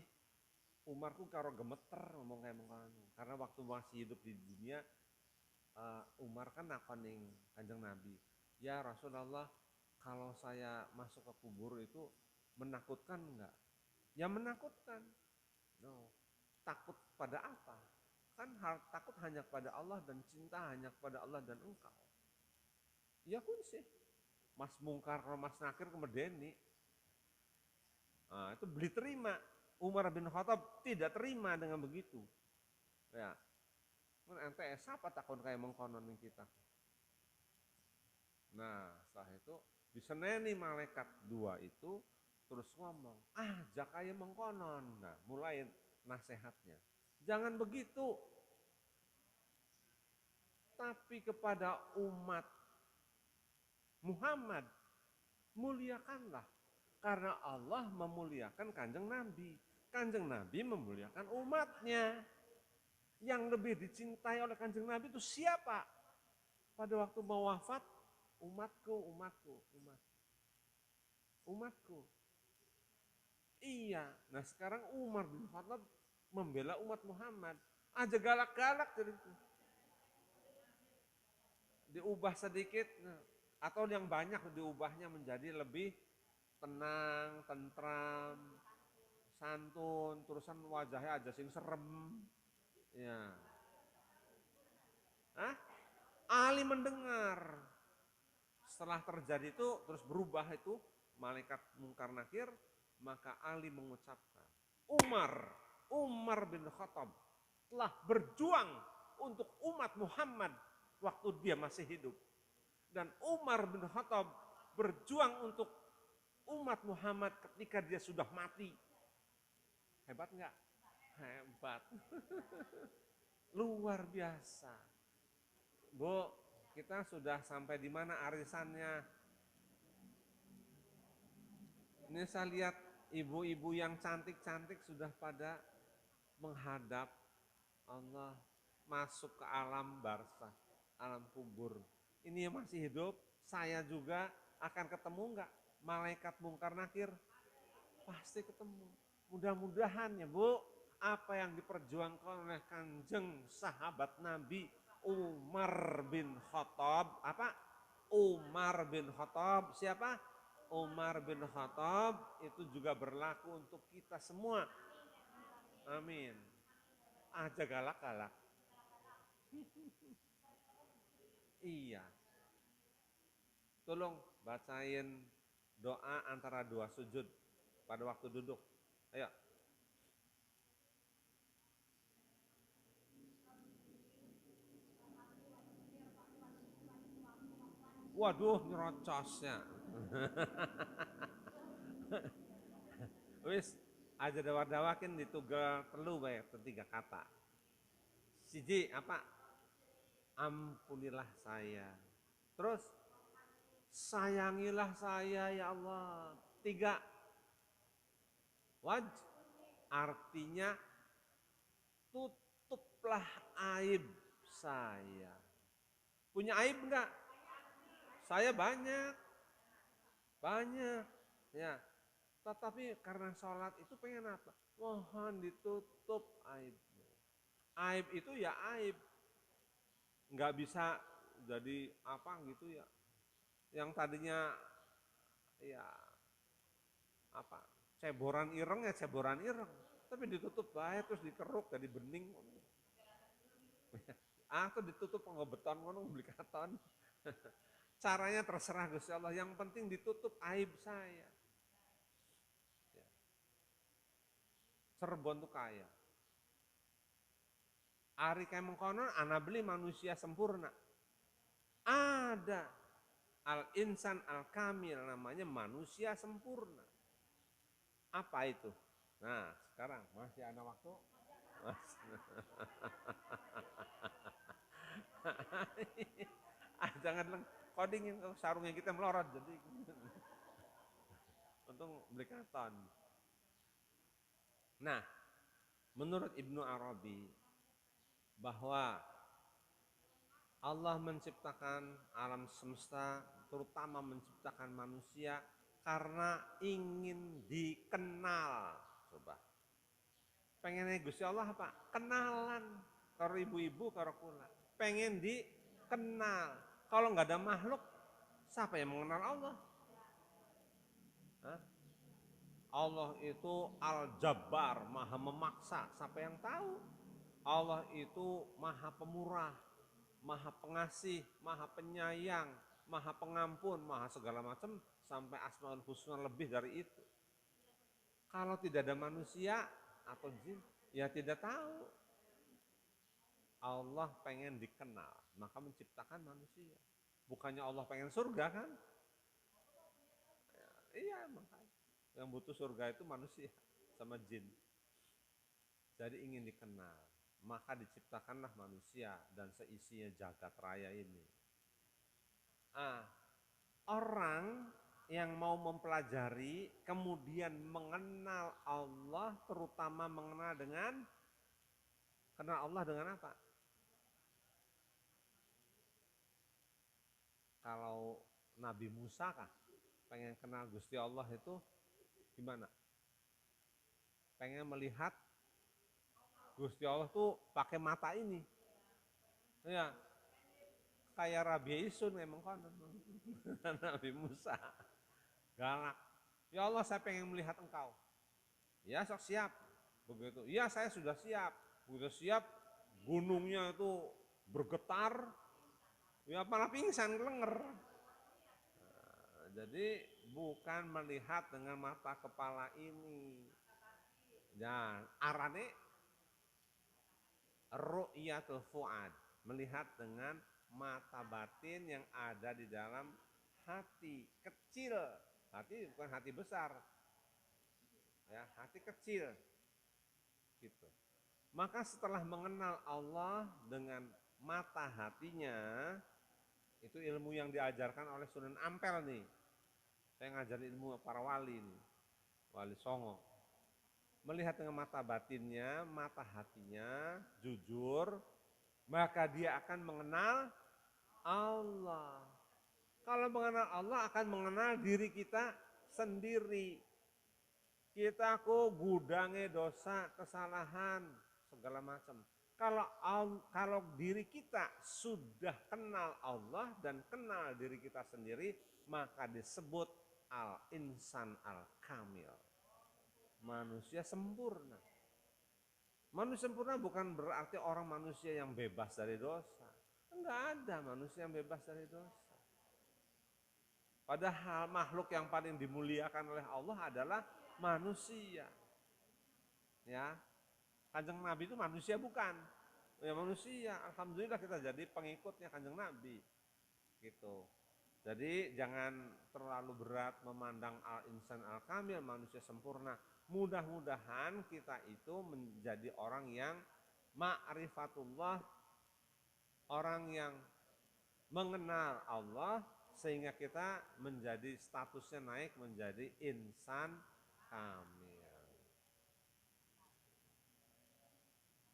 Umarku karo gemeter ngomong kayak mengkonon. Karena waktu masih hidup di dunia, Umar kan nakoning Kanjeng Nabi. Ya Rasulullah, kalau saya masuk ke kubur itu menakutkan enggak? Ya menakutkan. No. Takut pada apa? Kan takut hanya kepada Allah dan cinta hanya kepada Allah dan engkau. Ya pun sih. Mas Mungkar, Mas Nakir kemedeni. Nah, itu beli terima. Umar bin Khattab tidak terima dengan begitu. Ya. Ente siapa takon kayak mengkonon kita. Nah, setelah itu diseneni malaikat 2 itu terus ngomong, jakaya mengkonon. Nah, mulai nasihatnya. Jangan begitu. Tapi kepada umat Muhammad, muliakanlah. Karena Allah memuliakan Kanjeng Nabi. Kanjeng Nabi memuliakan umatnya. Yang lebih dicintai oleh Kanjeng Nabi itu siapa? Pada waktu mau wafat, umatku. Iya, nah sekarang Umar bin Khattab membela umat Muhammad. Aja galak-galak jadi itu. Diubah sedikit, atau yang banyak diubahnya menjadi lebih tenang, tentram, santun, terusan wajahnya aja sing serem. Ya. Ali mendengar. Setelah terjadi itu terus berubah itu malaikat Mungkar Nakir. Maka Ali mengucapkan, Umar bin Khattab telah berjuang untuk umat Muhammad waktu dia masih hidup. Dan Umar bin Khattab berjuang untuk umat Muhammad ketika dia sudah mati. Hebat nggak? Hebat. Luar biasa. Bu, kita sudah sampai di mana arisannya? Ini saya lihat ibu-ibu yang cantik-cantik sudah pada menghadap Allah, masuk ke alam barzakh, alam kubur. Ini yang masih hidup, saya juga akan ketemu enggak malaikat mungkar nakir? Pasti ketemu. Mudah-mudahan ya Bu, apa yang diperjuangkan oleh Kanjeng sahabat Nabi Umar bin Khattab, Umar bin Khattab, siapa? Umar bin Khattab itu juga berlaku untuk kita semua. Amin. Aja galak-galak. Iya. Tolong bacain doa antara dua sujud pada waktu duduk. Ayo. Waduh, nyerocosnya. Wis, aja dawa-dawakin ditugal telu bae tiga kata. Siji apa? Ampunilah saya. Terus sayangilah saya ya Allah. Tiga. Artinya tutuplah aib saya. Punya aib enggak? Saya banyak. Banyak. Ya. Tetapi karena sholat itu pengen apa? Mohon ditutup aibnya. Aib itu ya aib. Nggak bisa jadi apa gitu ya. Yang tadinya ya apa? Ceboran ireng ya ceboran ireng. Tapi ditutup baik terus dikeruk jadi bening. Atau ditutup nggo beton ngono beli katon. Caranya terserah Gusti Allah. Yang penting ditutup aib saya. Cirebon tuh kaya. Ari kayak mengkonon anak beli manusia sempurna. Ada al-insan al-kamil namanya manusia sempurna. Apa itu? Nah sekarang masih ada waktu? Jangan codingin sarungnya kita melorot jadi. Untung beli karton. Nah, menurut Ibnu Arabi bahwa Allah menciptakan alam semesta, terutama menciptakan manusia karena ingin dikenal. Coba. Pengennya Gusti Allah apa? Kenalan. Karo ibu-ibu, karo kula. Pengen dikenal. Kalau nggak ada makhluk, siapa yang mengenal Allah? Hah? Allah itu Al-Jabbar, maha memaksa, siapa yang tahu? Allah itu maha pemurah, maha pengasih, maha penyayang, maha pengampun, maha segala macam, sampai Asmaul Husna lebih dari itu. Kalau tidak ada manusia atau jin, ya tidak tahu. Allah pengen dikenal, maka menciptakan manusia. Bukannya Allah pengen surga kan? Ya, iya makanya. Yang butuh surga itu manusia sama jin. Jadi ingin dikenal, maka diciptakanlah manusia dan seisinya jagat raya ini. Orang yang mau mempelajari kemudian mengenal Allah, terutama mengenal kenal Allah dengan apa? Kalau Nabi Musa kah pengen kenal Gusti Allah itu gimana? Pengen melihat Gusti Allah tuh pakai mata ini. Ya. Kayak Rabi Isun memang kan. Nabi Musa. Galak. Ya Allah saya pengen melihat engkau. Ya sok siap. Begitu. Ya saya sudah siap. Begitu siap gunungnya itu bergetar. Ya malah pingsan kelenger. Jadi bukan melihat dengan mata kepala ini. Dan arane ru'yatul fuad, melihat dengan mata batin yang ada di dalam hati kecil. Hati bukan hati besar, ya, hati kecil gitu. Maka setelah mengenal Allah dengan mata hatinya, itu ilmu yang diajarkan oleh Sunan Ampel nih. Saya ngajarin ilmu para wali nih, Wali Songo. Melihat dengan mata batinnya, mata hatinya, jujur, maka dia akan mengenal Allah. Kalau mengenal Allah akan mengenal diri kita sendiri. Kita kok gudangnya dosa, kesalahan, segala macam. Kalau diri kita sudah kenal Allah dan kenal diri kita sendiri, maka disebut al-insan al-kamil. Manusia sempurna. Manusia sempurna bukan berarti orang manusia yang bebas dari dosa. Enggak ada manusia yang bebas dari dosa. Padahal makhluk yang paling dimuliakan oleh Allah adalah manusia. Ya, Kanjeng Nabi itu manusia bukan? Ya manusia. Alhamdulillah kita jadi pengikutnya Kanjeng Nabi. Gitu. Jadi jangan terlalu berat memandang al-insan al-kamil, manusia sempurna. Mudah-mudahan kita itu menjadi orang yang ma'rifatullah, orang yang mengenal Allah, sehingga kita menjadi statusnya naik menjadi insan kamil.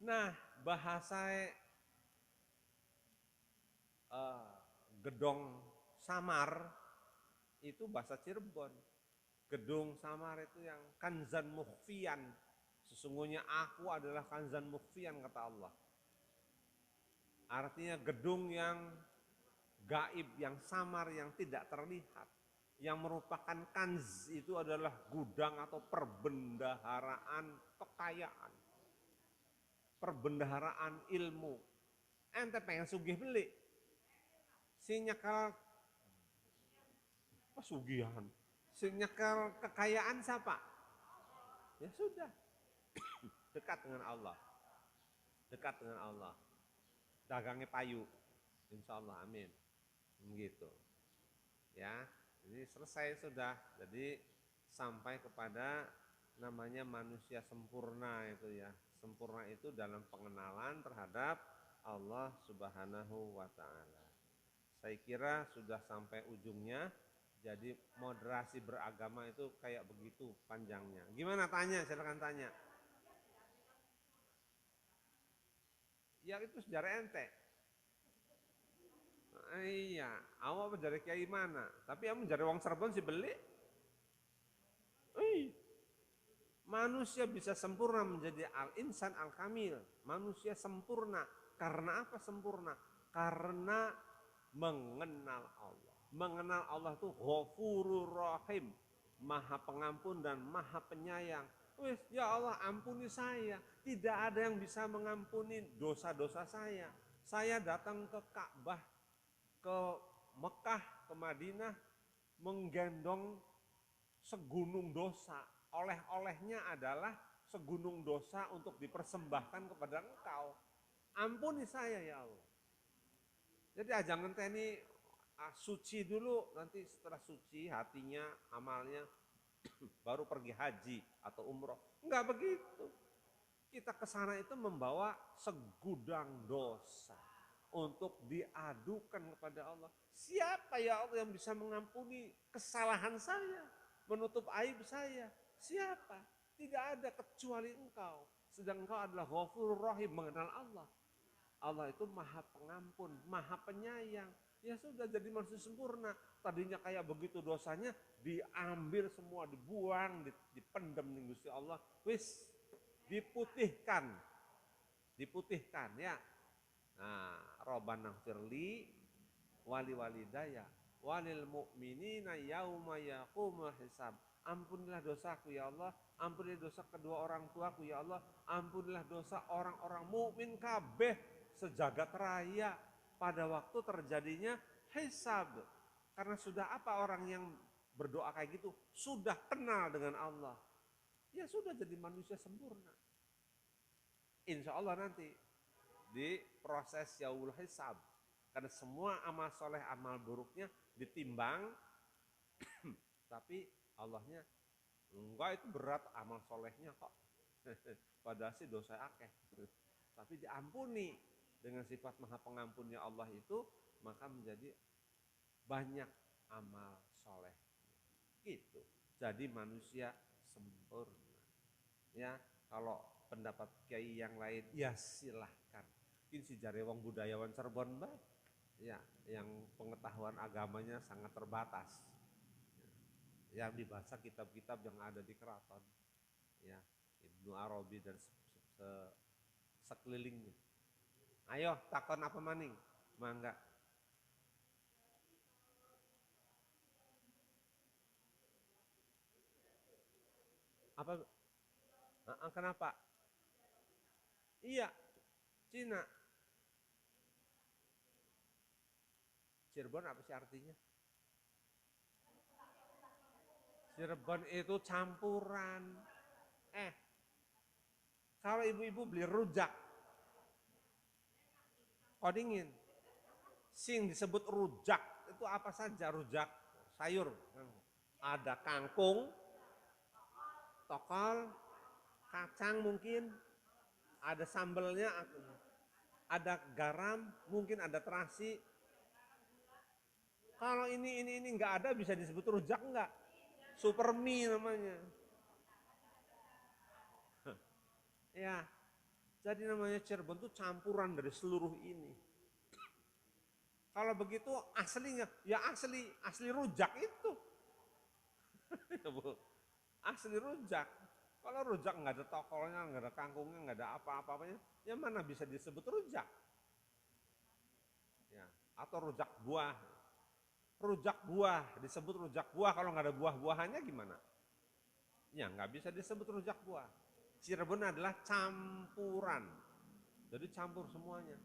Nah, bahasa gedong samar itu bahasa Cirebon. Gedung samar itu yang kanzan mukhfian. Sesungguhnya aku adalah kanzan mukhfian, kata Allah. Artinya gedung yang gaib, yang samar, yang tidak terlihat. Yang merupakan kanz itu adalah gudang atau perbendaharaan kekayaan. Perbendaharaan ilmu. Ente pengen sugih beli. Si nyekal pesugihan. Si nyekal kekayaan siapa? Ya sudah. Dekat dengan Allah. Dekat dengan Allah. Dagangnya payu. Insya Allah, amin. Begitu. Ya, jadi selesai sudah. Jadi sampai kepada namanya manusia sempurna itu ya. Sempurna itu dalam pengenalan terhadap Allah Subhanahu wa taala. Saya kira sudah sampai ujungnya. Jadi moderasi beragama itu kayak begitu panjangnya. Gimana tanya? Silakan tanya. Ya itu sejarah ente. Iya, awak mencari kiai mana? Tapi kamu mencari wong Cirebon sih beli. Manusia bisa sempurna menjadi al-insan al-kamil. Manusia sempurna. Karena apa sempurna? Karena mengenal Allah. Mengenal Allah itu Ghafurur Rahim. Maha pengampun dan maha penyayang. Wis, ya Allah ampuni saya. Tidak ada yang bisa mengampuni dosa-dosa saya. Saya datang ke Ka'bah, ke Mekah, ke Madinah, menggendong segunung dosa. Oleh-olehnya adalah segunung dosa untuk dipersembahkan kepada Engkau. Ampuni saya ya Allah. Jadi ajang ngenteni suci dulu, nanti setelah suci hatinya, amalnya, baru pergi haji atau umroh. Enggak begitu. Kita ke sana itu membawa segudang dosa untuk diadukan kepada Allah. Siapa ya Allah yang bisa mengampuni kesalahan saya, menutup aib saya? Siapa? Tidak ada kecuali Engkau. Sedang Engkau adalah Ghafurur Rahim, mengenal Allah. Allah itu maha pengampun, maha penyayang. Ya sudah jadi manusia sempurna. Tadinya kayak begitu dosanya, diambil semua, dibuang, dipendam di Gusti Allah. Wis, diputihkan. Diputihkan ya. Nah, Rabbana firli wali walidaya walil mu'minina yauma yaqumul hisab. Ampunilah dosaku ya Allah, ampunilah dosa kedua orang tuaku ya Allah, ampunilah dosa orang-orang mukmin kabeh sejagat raya pada waktu terjadinya hisab. Karena sudah apa orang yang berdoa kayak gitu? Sudah kenal dengan Allah. Ya sudah jadi manusia sempurna. Insya Allah nanti di proses yaumul hisab. Karena semua amal soleh, amal buruknya ditimbang, tapi Allahnya enggak, itu berat amal solehnya kok. Padahal sih dosa akeh. Tapi diampuni dengan sifat maha pengampunnya Allah itu, maka menjadi banyak amal soleh. Gitu. Jadi manusia sempurna. Ya, kalau pendapat kiai yang lain, ya silahkan. Mungkin si jarewong budayawan Cirebon baik. Ya, yang pengetahuan agamanya sangat terbatas. Yang dibaca kitab-kitab yang ada di keraton. Ya, Ibnu Arabi dan sekelilingnya. Ayo, takon apa maning? Mangga. Apa? Kenapa? Iya, Cina. Cirebon apa sih artinya? Cirebon itu campuran. Kalau ibu-ibu beli rujak, kok dingin? Sing disebut rujak, itu apa saja rujak? Sayur. Ada kangkung, tokol, kacang mungkin, ada sambelnya, ada garam, mungkin ada terasi. Kalau ini nggak ada, bisa disebut rujak nggak? Super mie namanya. Ya, jadi namanya Cirebon itu campuran dari seluruh ini. Kalau begitu aslinya, ya asli rujak itu. Asli rujak. Kalau rujak nggak ada tokolnya, nggak ada kangkungnya, nggak ada apa-apanya, ya mana bisa disebut rujak? Ya, atau rujak buah. Rujak buah disebut rujak buah, kalau nggak ada buah-buahannya gimana? Ya nggak bisa disebut rujak buah. Cirebon adalah campuran, jadi campur semuanya.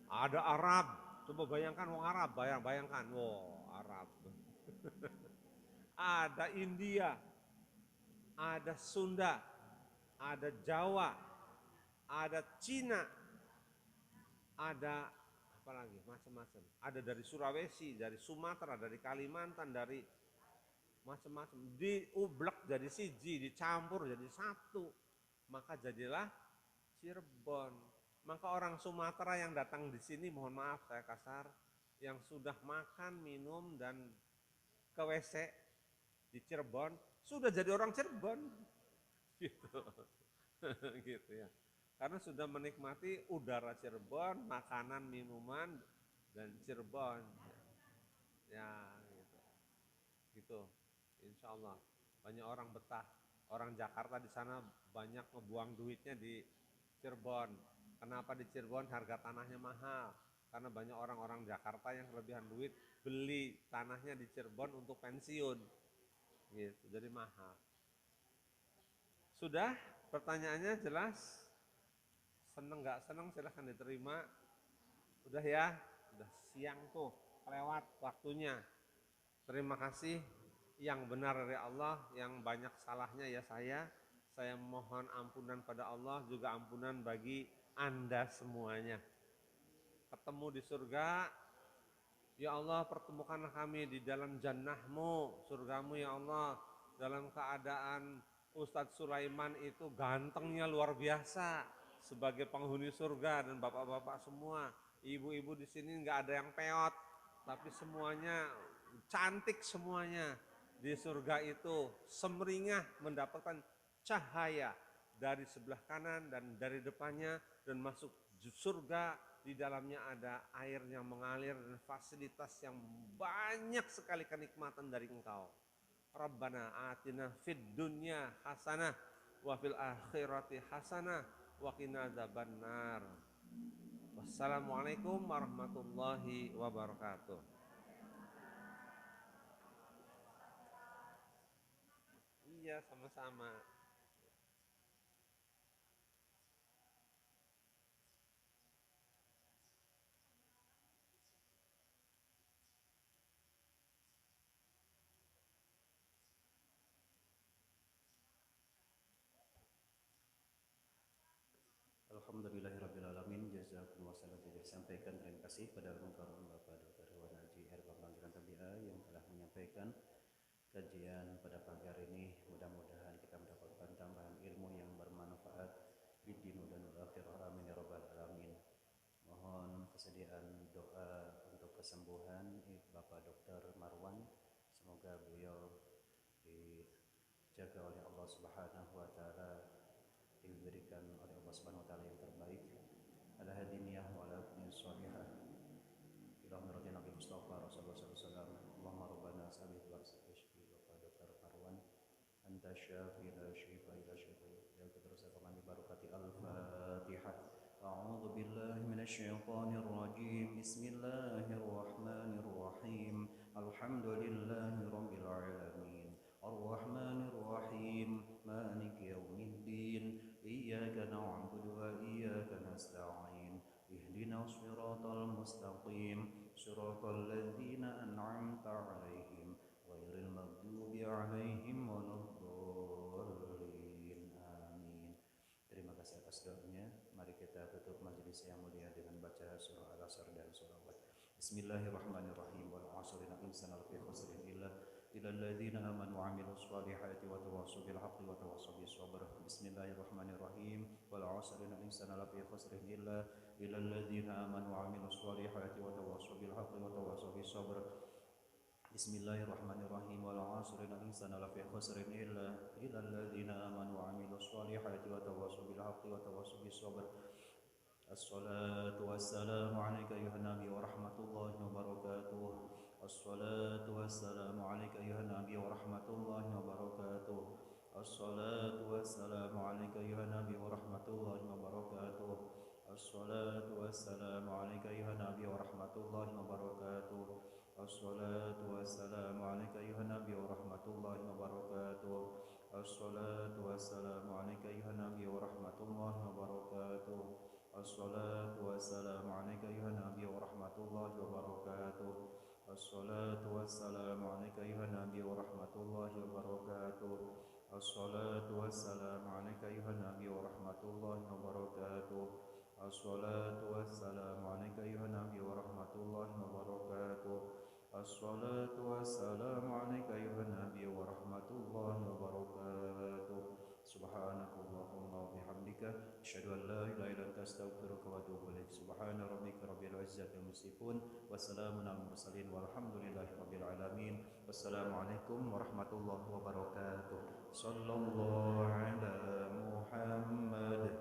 Ada Arab, coba bayangkan wong Arab, bayangkan, wow Arab. Ada India, ada Sunda, ada Jawa, ada Cina, ada apa lagi, macam-macam. Ada dari Sulawesi, dari Sumatera, dari Kalimantan, dari macam-macam. Diublek jadi siji, dicampur jadi satu. Maka jadilah Cirebon. Maka orang Sumatera yang datang di sini, mohon maaf saya kasar, yang sudah makan, minum, dan ke WC di Cirebon, sudah jadi orang Cirebon. Gitu. Gitu ya. Karena sudah menikmati udara Cirebon, makanan, minuman, dan Cirebon. Ya, gitu. Gitu. Insya Allah. Banyak orang betah. Orang Jakarta di sana banyak ngebuang duitnya di Cirebon. Kenapa di Cirebon harga tanahnya mahal? Karena banyak orang-orang Jakarta yang kelebihan duit beli tanahnya di Cirebon untuk pensiun. Gitu, jadi mahal. Sudah? Pertanyaannya jelas? Seneng nggak seneng silahkan diterima. Udah ya? Udah siang tuh, lewat waktunya. Terima kasih. Yang benar dari Allah, yang banyak salahnya ya saya. Saya mohon ampunan pada Allah, juga ampunan bagi Anda semuanya. Ketemu di surga, ya Allah pertemukanlah kami di dalam jannah-Mu, surgamu ya Allah. Dalam keadaan Ustadz Sulaiman itu gantengnya luar biasa sebagai penghuni surga, dan bapak-bapak semua, ibu-ibu di sini nggak ada yang peot, tapi semuanya cantik semuanya. Di surga itu semeringah mendapatkan cahaya dari sebelah kanan dan dari depannya, dan masuk surga di dalamnya ada air yang mengalir dan fasilitas yang banyak sekali kenikmatan dari Engkau. Rabbana atina fid dunya hasanah wa fil akhirati hasanah wa qina adzabannar. Wassalamualaikum warahmatullahi wabarakatuh. Iya, sama-sama. Alhamdulillahirabbil alamin. jazakumullah khairan sudah disampaikan. Terima kasih pada almarhum Bapak Dr. Iwan Haji R. Bambang Irantobia yang telah menyampaikan kajian pada pagi hari ini. Mudah-mudahan kita mendapatkan tambahan ilmu yang bermanfaat di dunia dan akhirah. Amin ya rabbal alamin. Mohon kesediaan doa untuk kesembuhan Bapak Dr. Marwan. Semoga beliau dijaga oleh Allah Subhanahu wa taala, diberikan oleh Allah Subhanahu wa taala yang terbaik. Ala hadiniyah wa ala sholihah. Ila mirati Nabi Mustafa Rasulullah sallallahu alaihi wasallam. Allahumma rabbana as'alih wa as'alih Bapak Dr. Marwan. Anta syafi la syifa ila syifa. Ya terus kami barakati al-Fatihah. A'udzu billahi minasyaitonir rajim. Bismillahirrahmanirrahim. Alhamdulillahi rabbil alamin. Ar-Rahmanir Rahim. Maliki yaumiddin. Iyyaka na'budu wa iyyaka nasta'in. Ihdinas siratal mustaqim. Siratal ladzina an'amta 'alaihim ghairil maghdubi 'alaihim waladdallin. Amin. Terima kasih atas doanya. Mari kita tutup majelis yang mulia dengan baca surah Al-Asr dan sholawat. Bismillahirrahmanirrahim. Wal 'asri innal insana lafi khusrin illa alladzina amanu wa 'amilus solihati wa tawassaw bil haqqi wa tawassaw bis sabr. Bismillahirrahmanirrahim. Wal 'asri innal insana lafi khusrin illa alladzina amanu wa 'amilus solihati wa tawassaw bil haqqi wa tawassaw bis sabr. Bismillahirrahmanirrahim. Wal 'asri innal insana lafi khusrin illa alladzina amanu wa 'amilus solihati wa tawassaw bil haqqi wa tawassaw bis sabr. Assalatu wassalamu alayka ayuhan nabi wa rahmatullahi wa barakatuh. Assalatu wassalamu alayka ayuhan nabi wa rahmatullahi wa barakatuh. Assalatu wassalamu alayka ayuhan nabi wa rahmatullahi wa barakatuh. Assalatu wassalamu alayka ayuhan nabi wa rahmatullahi wa barakatuh. Assalatu wassalamu alayka ayuhan nabi wa rahmatullahi wa barakatuh. Assalatu wassalamu alayka ayuhan nabi wa rahmatullahi wa barakatuh. Assalatu wassalamu alayka ayuhan nabi wa rahmatullahi wa barakatuh. Assalatu wassalamu alayka ayuhan nabi wa rahmatullahi wa barakatuh. Assalatu wassalamu alayka ayuhan nabi wa rahmatullahi wa barakatuh. Assalatu wassalamu alayka ayuhan nabi wa rahmatullahi wa barakatuh. Assalatu wassalamu alayka ayuhan nabi wa rahmatullahi wa barakatuh. Subhanakallahumma wa bihamdika asyhadu an la ilaha illa anta astaghfiruka wa atubu ilaik. Subhana rabbika rabbil izzati amma yasifun wa salamun alal mursalin walhamdulillahi rabbil alamin. Wassalamualaikum warahmatullahi wabarakatuh. Sallallahu ala Muhammad.